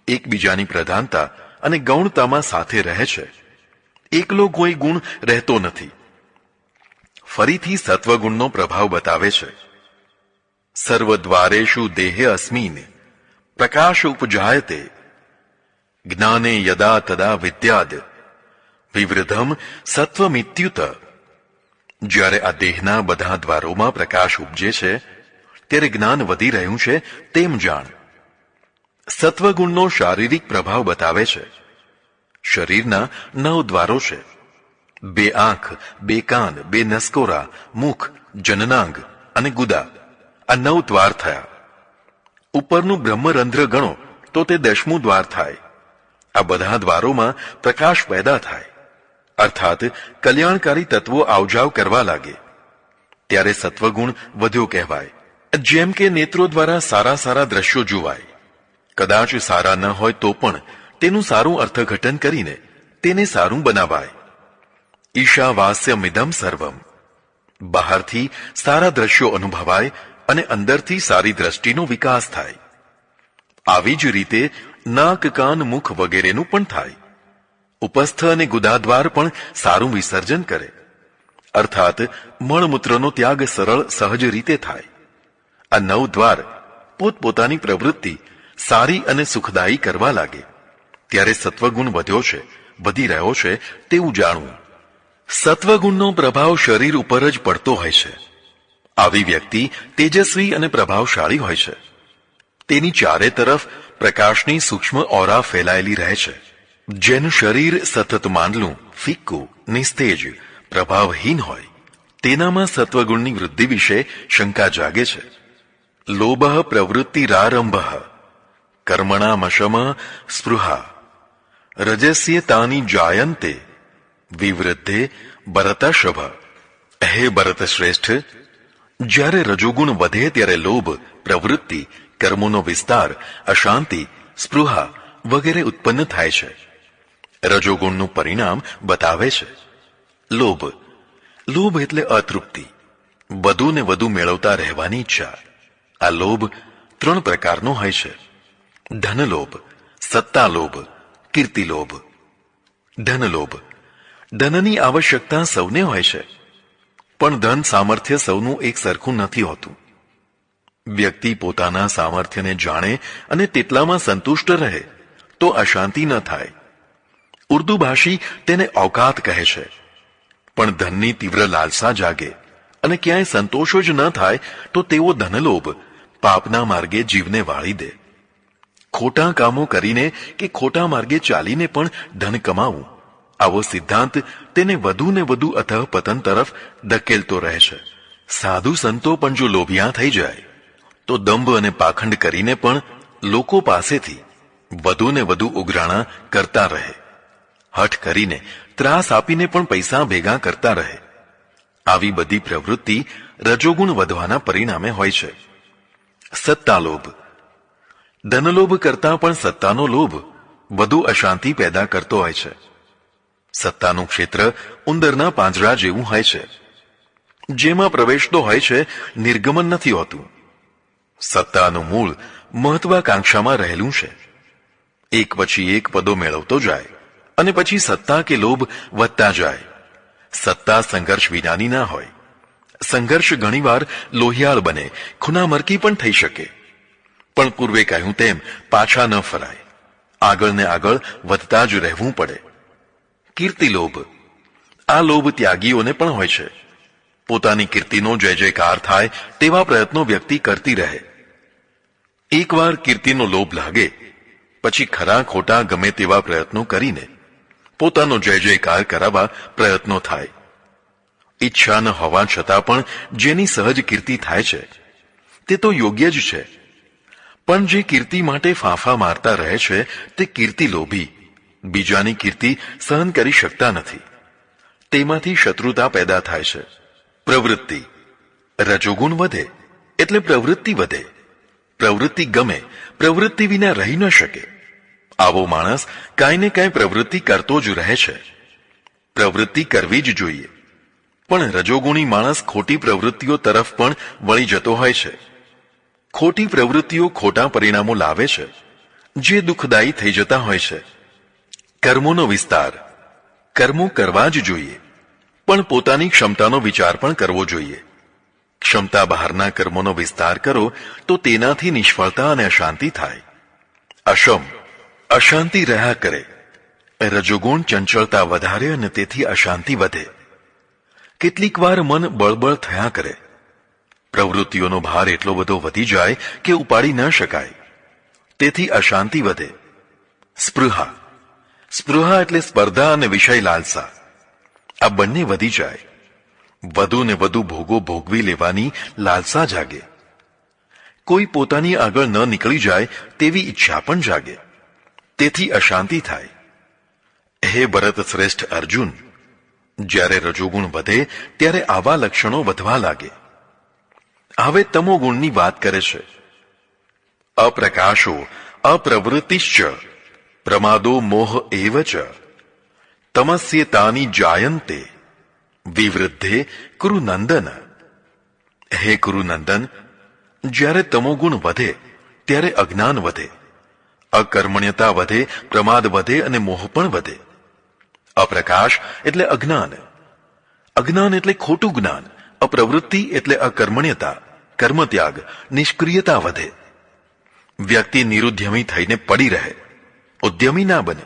A: એકબીજાની પ્રધાનતા અને ગૌણતામાં સાથે રહે છે. એકલો કોઈ ગુણ રહેતો નથી. ફરીથી સત્વગુણનો પ્રભાવ બતાવે છે. સર્વદ્વારેષુ દેહે અસ્મિન પ્રકાશ ઉપજાયતે જ્ઞાને યદા તદા વિદ્યાદ વિવૃધમ સત્વમિત્યુત. જ્યારે આ દેહના બધા દ્વારોમાં પ્રકાશ ઉપજે છે ત્યારે જ્ઞાન વધી રહ્યું છે તેમ જાણ. સત્વગુણનો શારીરિક પ્રભાવ બતાવે છે. શરીરના 9 દ્વારો છે. 2 આંખ, 2 કાન, 2 નસકોરા, મુખ, જનનાંગ અને ગુદા. આ 9 દ્વાર થયા. ઉપરનું બ્રહ્મરંધ્ર ગણો તો તે 10મું દ્વાર થાય. આ બધા દ્વારોમાં પ્રકાશ પેદા થાય, અર્થાત કલ્યાણકારી તત્વો આવજાવ કરવા લાગે. ત્યારે સત્વગુણ વધ્યો કહેવાય. જેમ કે નેત્રો દ્વારા સારા સારા દ્રશ્યો જોવાય. કદાચ સારા ન હોય તો પણ તેનું સારું અર્થઘટન કરીને તેને સારું બનાવાય. ઈશાવાસ્યમિદમ સર્વમ. બહારથી સારા દ્રશ્યો અનુભવાય અને અંદરથી સારી દ્રષ્ટિનો વિકાસ થાય. આવી જ રીતે નાક, કાન, મુખ વગેરેનું પણ થાય. ઉપસ્થ અને ગુદાદ્વાર પણ સારું વિસર્જન કરે, અર્થાત મળમૂત્રનો ત્યાગ સરળ સહજ રીતે થાય. આ 9 દ્વાર પોતપોતાની પ્રવૃત્તિ સારી અને સુખદાયી કરવા લાગે ત્યારે સત્વગુણ વધ્યો છે, વધી રહ્યો છે તેવું જાણવું. સત્વગુણનો પ્રભાવ શરીર ઉપર જ પડતો હોય છે. આવી વ્યક્તિ તેજસ્વી અને પ્રભાવશાળી હોય છે. તેની ચારે તરફ પ્રકાશની સૂક્ષ્મ ઓરા ફેલાયેલી રહે છે. જેનું શરીર સતત માંદલું, ફિક્કું, નિસ્તેજ, પ્રભાવહીન હોય તેનામાં સત્વગુણની વૃદ્ધિ વિશે શંકા જાગે છે. લોભ પ્રવૃત્તિરારંભ કર્મણામશમ સ્પૃહા રજસ્ય તાની જાયંતે વિવૃદ્ધે ભરતર્ષભ. હે ભરત શ્રેષ્ઠ, જ્યારે રજોગુણ વધે ત્યારે લોભ, પ્રવૃત્તિ, કર્મોનો વિસ્તાર, અશાંતિ, સ્પૃહા વગેરે ઉત્પન્ન થાય છે. રજોગુણનું પરિણામ બતાવે છે. લોભ. લોભ એટલે અતૃપ્તિ, વધુ ને વધુ મેળવતા રહેવાની ઈચ્છા. આ લોભ 3 પ્રકારનો હોય છે: ધનલોભ, સત્તાલોભ, કીર્તિલોભ. ધનલોભ. ધનની આવશ્યકતા સૌને હોય છે, પણ ધન સામર્થ્ય સૌનું એક સરખું નથી હોતું. વ્યક્તિ પોતાના સામર્થ્યને જાણે અને તેટલામાં સંતુષ્ટ રહે તો અશાંતિ ન થાય. ઉર્દુ ભાષી તેને औकात કહે છે. પણ ધનની તીવ્ર લાલસા જાગે અને ક્યાંય સંતોષ જ ન થાય તો તેવો ધનલોભ પાપના માર્ગે જીવને વાળી દે. ખોટા કામો કરીને કે ખોટા માર્ગે ચાલીને પણ ધન કમાવું, આવો સિદ્ધાંત તેને વધુ ને વધુ અધઃપતન તરફ ધકેલતો રહે છે. સાધુ સંતો પણ જો લોભિયા થઈ જાય તો દંભ અને પાખંડ કરીને પણ લોકો પાસેથી વધુ ને વધુ ઉઘરાણા કરતા રહે. હઠ કરીને, ત્રાસ આપીને પણ પૈસા ભેગા કરતા રહે. આવી બધી પ્રવૃત્તિ રજોગુણ વધવાના પરિણામે હોય છે. સત્તાલોભ. ધનલોભ કરતાં પણ સત્તાનો લોભ વધુ અશાંતિ પેદા કરતો હોય છે. સત્તાનું ક્ષેત્ર ઉંદરના પાંજરા જેવું હોય છે. જેમાં પ્રવેશતો હોય છે, નિર્ગમન નથી હોતું. સત્તાનું મૂળ મહત્વાકાંક્ષામાં રહેલું છે. એક પછી એક પદો મેળવતો જાય અને પછી સત્તા કે લોભ વધતા જાય. સત્તા સંઘર્ષ વિનાની ના હોય. સંઘર્ષ ઘણીવાર લોહિયાળ બને, ખૂનામરકી પણ થઈ શકે. પણ પૂર્વે કહ્યું તેમ પાછા ન ફરાય. આગળ ને આગળ વધતા જ રહેવું પડે. કીર્તિલોભ. આ લોભ ત્યાગીઓને પણ હોય છે. પોતાની કીર્તિનો જય જયકાર થાય તેવા પ્રયત્નો વ્યક્તિ કરતી રહે. એકવાર કીર્તિનો લોભ લાગે પછી ખરા ખોટા ગમે તેવા પ્રયત્નો કરીને પોતાનો જય જયકાર કરાવવા પ્રયત્નો થાય. ઈચ્છા ન હોવા છતાં પણ જેની સહજ કીર્તિ થાય છે તે તો યોગ્ય જ છે. પણ જે કીર્તિ માટે ફાંફા મારતા રહે છે તે કીર્તિ લોભી, બીજાની કીર્તિ સહન કરી શકતા નથી. તેમાંથી શત્રુતા પેદા થાય છે. પ્રવૃત્તિ. રજોગુણ વધે એટલે પ્રવૃત્તિ વધે. પ્રવૃત્તિ ગમે, પ્રવૃત્તિ વિના રહી ન શકે. આવો માણસ કાંઈ ને કાંઈ પ્રવૃત્તિ કરતો જ રહે છે. પ્રવૃત્તિ કરવી જ જોઈએ. પણ રજોગુણી માણસ ખોટી પ્રવૃત્તિઓ તરફ પણ વળી જતો હોય છે. ખોટી પ્રવૃત્તિઓ ખોટા પરિણામો લાવે છે, જે દુઃખદાયી થઈ જતા હોય છે. કર્મોનો વિસ્તાર. કર્મો કરવા જ જોઈએ, પણ પોતાની ક્ષમતાનો વિચાર પણ કરવો જોઈએ. ક્ષમતા બહારના કર્મોનો વિસ્તાર કરો તો તેનાથી નિષ્ફળતા અને અશાંતિ થાય. અશમ. અશાંતિ રહ્યા કરે. રજોગુણ ચંચળતા વધારે અને તેથી અશાંતિ વધે. કેટલીક વાર મન બળબળ થયા કરે. પ્રવૃત્તિઓનો ભાર એટલો બધો વધી જાય કે ઉપાડી ન શકાય. તેથી અશાંતિ વધે. સ્પૃહા. સ્પૃહા એટલે સ્પર્ધા અને વિષય લાલસા. આ બંને વધી જાય. વધુ ને વધુ ભોગો ભોગવી લેવાની લાલસા જાગે. કોઈ પોતાની આગળ ન નીકળી જાય તેવી ઈચ્છા પણ જાગે. તેથી અશાંતિ થાય. હે ભરત શ્રેષ્ઠ અર્જુન, જ્યારે રજોગુણ વધે ત્યારે આવા લક્ષણો વધવા લાગે. હવે તમોગુણની વાત કરે છે. અપ્રકાશો અપ્રવૃત્તિશ્ચ પ્રમાદો મોહ એવ ચ તમસ્ય તાની જાયંતે વિવૃદ્ધે કુરુનંદન. હે કુરુનંદન, જ્યારે તમોગુણ વધે ત્યારે અજ્ઞાન વધે, અકર્મણ્યતા વધે, પ્રમાદ વધે અને મોહ પણ વધે. અપ્રકાશ એટલે અજ્ઞાન. અજ્ઞાન એટલે ખોટું જ્ઞાન. અપ્રવૃત્તિ એટલે અકર્મણ્યતા, કર્મત્યાગ, નિષ્ક્રિયતા વધે. વ્યક્તિ નિરુદ્યમી થઈને પડી રહે, ઉદ્યમી ના બને.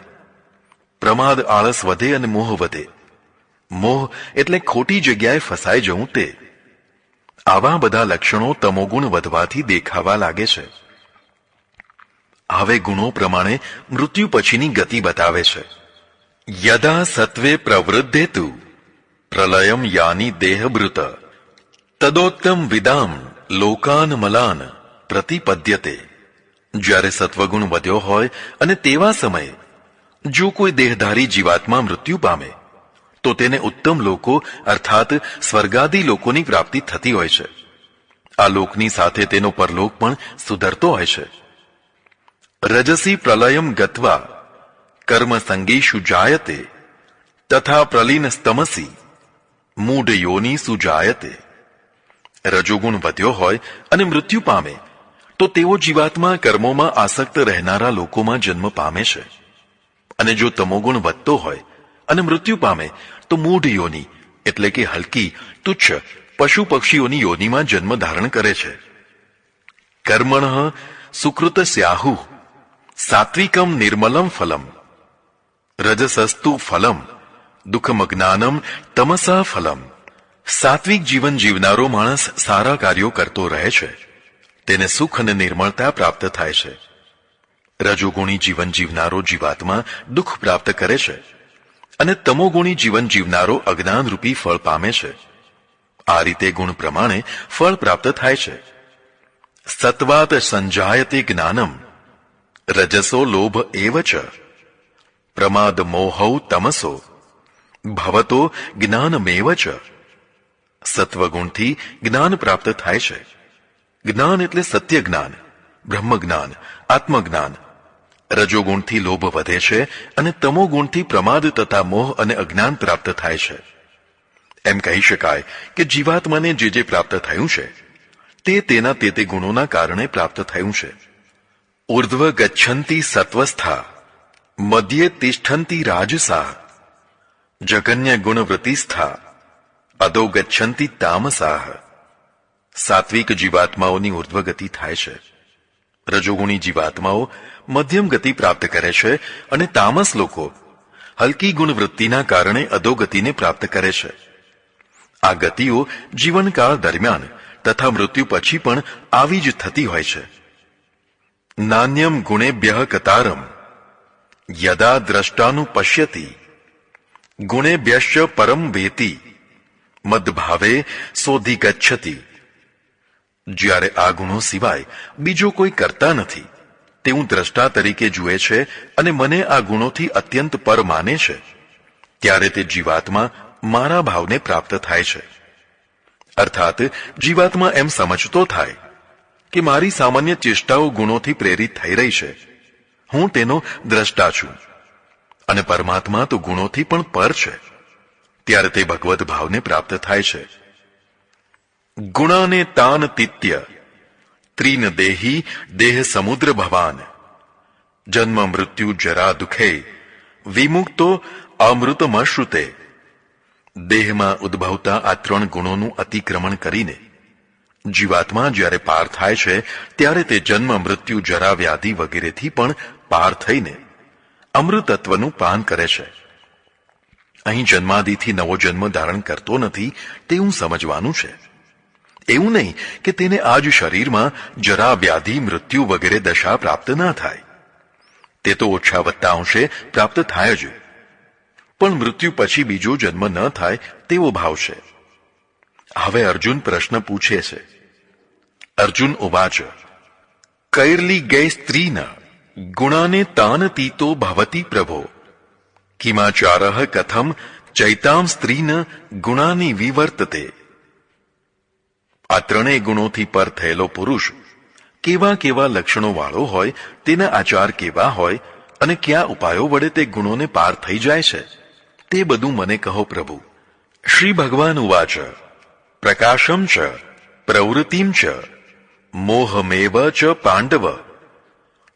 A: પ્રમાદ, આળસ વધે અને મોહ વધે. મોહ એટલે ખોટી જગ્યાએ ફસાઈ જવું તે. આવા બધા લક્ષણો તમોગુણ વધવાથી દેખાવા લાગે છે. હવે ગુણો પ્રમાણે મૃત્યુ પછીની ગતિ બતાવે છે. યદા સત્વે પ્રવૃદ્ધેતુ પ્રલયમ યાની દેહભૃત તદોત્તમ વિદામ લોકાન મલાન પ્રતિપદ્યતે. જ્યારે સત્વગુણ વધ્યો હોય અને તેવા સમયે જો કોઈ દેહધારી જીવાત્મા મૃત્યુ પામે તો તેને ઉત્તમ લોકો અર્થાત સ્વર્ગાદી લોકોની પ્રાપ્તિ થતી હોય છે. આ લોકની સાથે તેનો પરલોક પણ સુધરતો હોય છે. રજસી પ્રલયમ ગત્વા કર્મ સંગીષુ જાયતે તથા પ્રલીનસ્તમસી મૂઢ યોની સુજાયતે. રજોગુણ વધ્યો હોય અને મૃત્યુ પામે તો તેઓ જીવાત્મા કર્મોમાં આસક્ત રહેનારા લોકોમાં જન્મ પામે છે. અને જો તમોગુણ વધતો હોય અને મૃત્યુ પામે તો મૂઢ યોની એટલે કે હલકી તુચ્છ પશુ પક્ષીઓની યોનીમાં જન્મ ધારણ કરે છે. કર્મણઃ સુકૃત સ્યાહુ સાત્વિકમ નિર્મલમ ફલમ રજસસ્તુ ફલમ દુઃખમજ્ઞાનમ તમસા ફલમ. સાત્વિક જીવન જીવનારો માણસ સારા કાર્યો કરતો રહે છે, તેને સુખ અને નિર્મળતા પ્રાપ્ત થાય છે. રજોગુણી જીવન જીવનારો જીવાત્મા દુઃખ પ્રાપ્ત કરે છે અને તમોગુણી જીવન જીવનારો અજ્ઞાનરૂપી ફળ પામે છે. આ રીતે ગુણ પ્રમાણે ફળ પ્રાપ્ત થાય છે. સત્વાત સંજાયતે જ્ઞાનમ રજસો લોભ એવ ચ પ્રમાદ મોહૌ તમસો ભવતો જ્ઞાનમેવ ચ. સત્વગુણથી જ્ઞાન પ્રાપ્ત થાય છે. જ્ઞાન એટલે સત્ય જ્ઞાન, બ્રહ્મ જ્ઞાન, આત્મજ્ઞાન. રજોગુણથી લોભ વધે છે અને તમોગુણથી પ્રમાદ તથા મોહ અને અજ્ઞાન પ્રાપ્ત થાય છે. એમ કહી શકાય કે જીવાત્માને જે પ્રાપ્ત થયું છે તે તેના તે ગુણોના કારણે પ્રાપ્ત થયું છે. ઉર્ધ્વ ગચ્છન્તિ સત્વસ્થા મધ્યે તિષ્ઠન્તિ રાજસા જગન્ય ગુણવૃત્તિસ્થા અધો ગચ્છન્તિ તામસાહ. સાત્વિક જીવાત્માઓની ઉર્ધ્વગતિ થાય છે. રજોગુણી જીવાત્માઓ મધ્યમ ગતિ પ્રાપ્ત કરે છે અને તામસ લોકો હલકી ગુણવૃત્તિના કારણે અધોગતિને પ્રાપ્ત કરે છે. આ ગતિઓ જીવનકાળ દરમિયાન તથા મૃત્યુ પછી પણ આવી જ થતી હોય છે. નાન્યમ ગુણેભ્યઃ કતારમ યદા દ્રષ્ટાનું પશ્યતિ ગુણેભ્યશ્ચ પરમ વેતિ મદભાવે સોધિગચ્છતિ. જ્યારે આ ગુણો સિવાય બીજો કોઈ કરતા નથી તેવું દ્રષ્ટા તરીકે જુએ છે અને મને આ ગુણોથી અત્યંત પર માને છે, ત્યારે તે જીવાત્મા મારા ભાવને પ્રાપ્ત થાય છે. અર્થાત જીવાત્મા એમ સમજતો થાય કે મારી સામાન્ય ચેષ્ટાઓ ગુણોથી પ્રેરિત થઈ રહી છે, હું તેનો દ્રષ્ટા છું અને પરમાત્મા તો ગુણોથી પણ પર છે. ત્યારે તે ભગવદ ભાવને પ્રાપ્ત થાય છે. ગુણાને તાન તિત્ય ત્રીન દેહી દેહ સમુદ્ર ભવાન જન્મ મૃત્યુ જરા દુઃખે વિમુક્તો અમૃતમશ્રુતે. દેહમાં ઉદ્ભવતા આ 3 ગુણોનું અતિક્રમણ કરીને જીવાત્મા જ્યારે પાર થાય છે ત્યારે તે જન્મ મૃત્યુ જરા વ્યાધિ વગેરેથી પણ પાર થઈને અમૃતત્વનું પાન કરે છે. અહીં જન્માદિથી નવો જન્મ ધારણ કરતો નથી તેવું સમજવાનું છે. એવું નહીં કે તેને આ જ શરીરમાં જરા વ્યાધિ મૃત્યુ વગેરે દશા પ્રાપ્ત ના થાય. તે તો ઓછા વત્તા અંશે પ્રાપ્ત થાય જ, પણ મૃત્યુ પછી બીજો જન્મ ન થાય તેવો ભાવ છે. હવે અર્જુન પ્રશ્ન પૂછે છે. અર્જુન ઉવાચ કૈર્લી ગૈ સ્ત્રીન ગુણાને તાન તીતો ભવતી પ્રભો કિમાચારઃ કથમ ચૈતામ સ્ત્રીન ગુણાની વિવર્તતે. આ 3 ગુણોથી પર થયેલો પુરુષ કેવા કેવા લક્ષણો વાળો હોય, તેના આચાર કેવા હોય અને કયા ઉપાયો વડે તે ગુણોને પાર થઈ જાય છે તે બધું મને કહો પ્રભુ. શ્રી ભગવાન ઉવાચ પ્રકાશમ ચ પ્રવૃત્તિમ ચ મોહમેવ ચ પાંડવ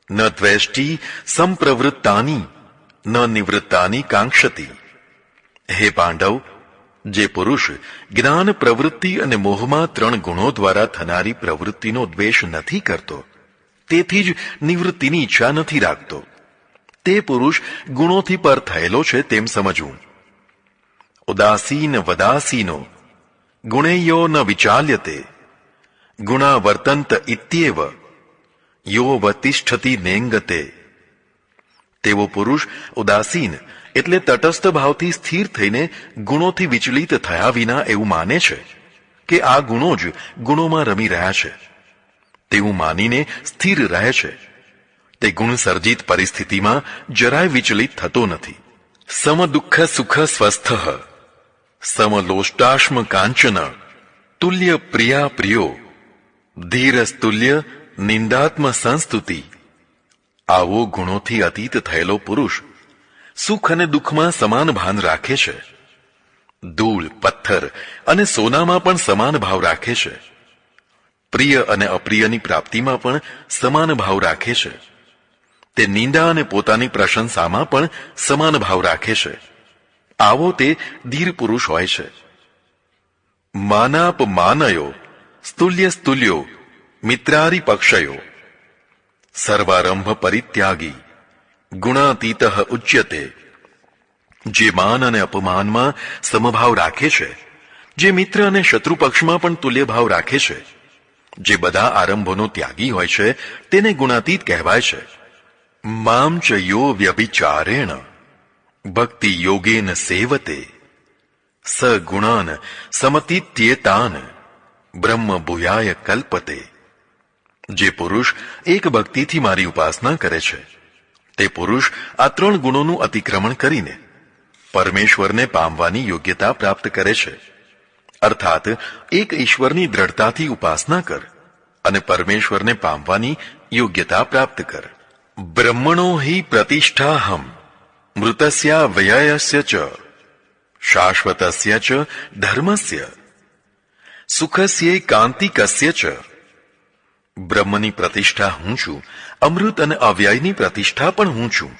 A: ન દ્વેષ્ટિ સંપ્રવૃત્તાની ન નિવૃત્તાની કાંક્ષતિ. હે પાંડવ, જે પુરુષ જ્ઞાન પ્રવૃત્તિ અને મોહમાં 3 ગુણો દ્વારા થનારી પ્રવૃત્તિનો દ્વેષ નથી કરતો તેથી જ નિવૃત્તિની ઈચ્છા નથી રાખતો. તે પુરુષ ગુણોથી પર થયેલો છે તેમ સમજવું. ઉદાસીન વદાસીનો ગુણેયો ન વિચાલ્યતે ગુણા વર્તંત ઇત્યેવ યો વતિષ્ઠતિ નેંગતે. તેવો પુરુષ ઉદાસીન એટલે તટસ્થ ભાવથી સ્થિર થઈને ગુણોથી વિચલિત થયા વિના એવું માને છે કે આ ગુણો જ ગુણોમાં રમી રહ્યા છે તેવું માનીને સ્થિર રહે છે. તે ગુણ સર્જિત પરિસ્થિતિમાં જરાય વિચલિત થતો નથી. સમ દુઃખ સુખ સ્વસ્થ સમલોષ્ટાશ્મ કાંચન તુલ્ય પ્રિયા પ્રિયો ધીરસ્તુલ્ય નિંદાત્મ સંસ્તુતિ. આવો ગુણોથી અતીત થયેલો પુરુષ સુખ અને દુઃખમાં સમાન ભાન રાખે છે. ધૂળ પથ્થર અને સોનામાં પણ સમાન ભાવ રાખે છે. પ્રિય અને અપ્રિયની પ્રાપ્તિમાં પણ સમાન ભાવ રાખે છે. તે નિંદા અને પોતાની પ્રશંસામાં પણ સમાન ભાવ રાખે છે. આવો તે ધીર પુરુષ હોય છે. માનાપ માનયો સ્તુલ્ય સ્તુલ્યો મિત્રારી પક્ષયો સર્વારંભ પરિત્યાગી ગુણાતીત ઉચ્યતે. જે માન અને અપમાનમાં સમભાવ રાખે છે, જે મિત્ર અને શત્રુ પક્ષમાં પણ તુલ્ય ભાવ રાખે છે, જે બધા આરંભોનો ત્યાગી હોય છે તેને ગુણાતીત કહેવાય છે. મામ ચ યો વ્યભિચારેણ ભક્તિ યોગેન સેવતે સ ગુણાન સમતીત્યેતાન બ્રહ્મ ભૂયાય કલ્પતે. જે પુરુષ એક ભક્તિથી મારી ઉપાસના કરે છે તે પુરુષ આ 3 ગુણોનું અતિક્રમણ કરીને પરમેશ્વરને પામવાની યોગ્યતા પ્રાપ્ત કરે છે. અર્થાત એક ઈશ્વરની દ્રઢતાથી ઉપાસના કર અને પરમેશ્વરને પામવાની યોગ્યતા પ્રાપ્ત કર. બ્રહ્મણો હિ પ્રતિષ્ઠાહમ મૃતસ્યા વ્યયસ્ય ચ શાશ્વતસ્ય ચ ધર્મસ્ય સુખસ્યૈકાંતિકસ્ય ચ. બ્રહ્મની પ્રતિષ્ઠા હું છું, અમૃત અને અવ્યયની પ્રતિષ્ઠા પણ હું છું,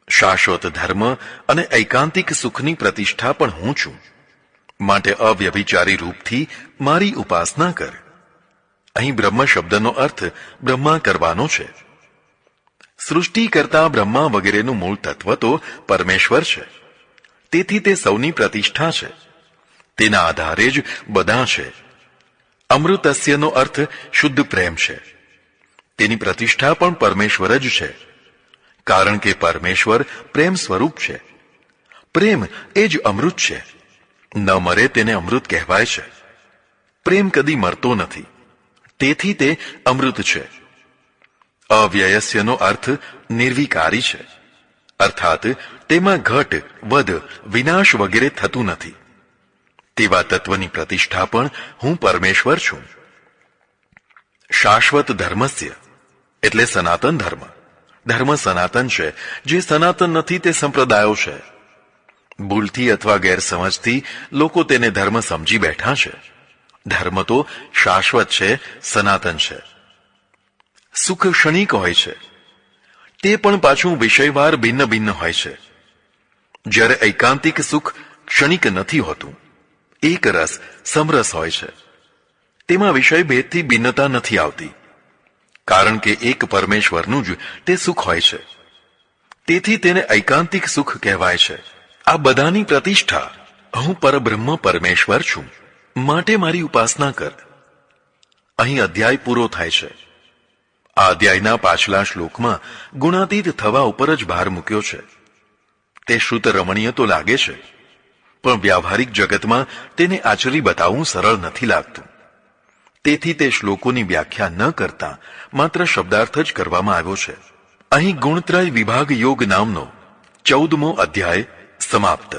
A: શાશ્વત ધર્મ અને ઐકાંતિક સુખની પ્રતિષ્ઠા પણ હું છું. માટે અવ્યભિચારી રૂપથી મારી ઉપાસના કર. અહીં બ્રહ્મ શબ્દનો અર્થ બ્રહ્મા કરવાનો છે. સૃષ્ટિ કરતા બ્રહ્મા વગેરેનું મૂળ તત્વ તો પરમેશ્વર છે. તેથી તે સૌની પ્રતિષ્ઠા છે. તેના આધારે જ બધા છે. અમૃતસ્યનો અર્થ શુદ્ધ પ્રેમ છે. તેની પ્રતિષ્ઠા પણ પરમેશ્વર જ છે, કારણ કે પરમેશ્વર પ્રેમ સ્વરૂપ છે. પ્રેમ એ જ અમૃત છે. ન મરે તેને અમૃત કહેવાય છે. પ્રેમ કદી મરતો નથી, તેથી તે અમૃત છે. અવ્યયસ્યનો અર્થ નિર્વિકારી છે, અર્થાત તેમાં ઘટ વધ વિનાશ વગેરે થતું નથી. તેવા તત્વની પ્રતિષ્ઠા પણ હું પરમેશ્વર છું. શાશ્વત ધર્મસ્ય એટલે સનાતન ધર્મ. ધર્મ સનાતન છે. જે સનાતન નથી તે સંપ્રદાયો છે. ભૂલથી અથવા ગેરસમજથી લોકો તેને ધર્મ સમજી બેઠા છે. ધર્મ તો શાશ્વત છે, સનાતન છે. સુખ ક્ષણિક હોય છે, તે પણ પાછું વિષયવાર ભિન્ન ભિન્ન હોય છે. જ્યારે ઐકાંતિક સુખ ક્ષણિક નથી હોતું, એક રસ સમરસ હોય છે. તેમાં વિષય ભેદથી ભિન્નતા નથી આવતી, કારણ કે એક પરમેશ્વરનું જ તે સુખ હોય છે. તેથી તેને ઐકાંતિક સુખ કહેવાય છે. આ બધાની પ્રતિષ્ઠા હું પરબ્રહ્મ પરમેશ્વર છું, માટે મારી ઉપાસના કર. અહીં અધ્યાય પૂરો થાય છે. આ અધ્યાયના પાછલા શ્લોકમાં ગુણાતીત થવા ઉપર જ ભાર મૂક્યો છે. તે શ્રુત રમણીય તો લાગે છે, પણ વ્યાવહારિક જગતમાં તેને આચરી બતાવવું સરળ નથી લાગતું. તેથી તે શ્લોકોની વ્યાખ્યા ન કરતા માત્ર શબ્દાર્થ જ કરવામાં આવ્યો છે. અહીં ગુણત્રય વિભાગ યોગ નામનો 14મો અધ્યાય સમાપ્ત.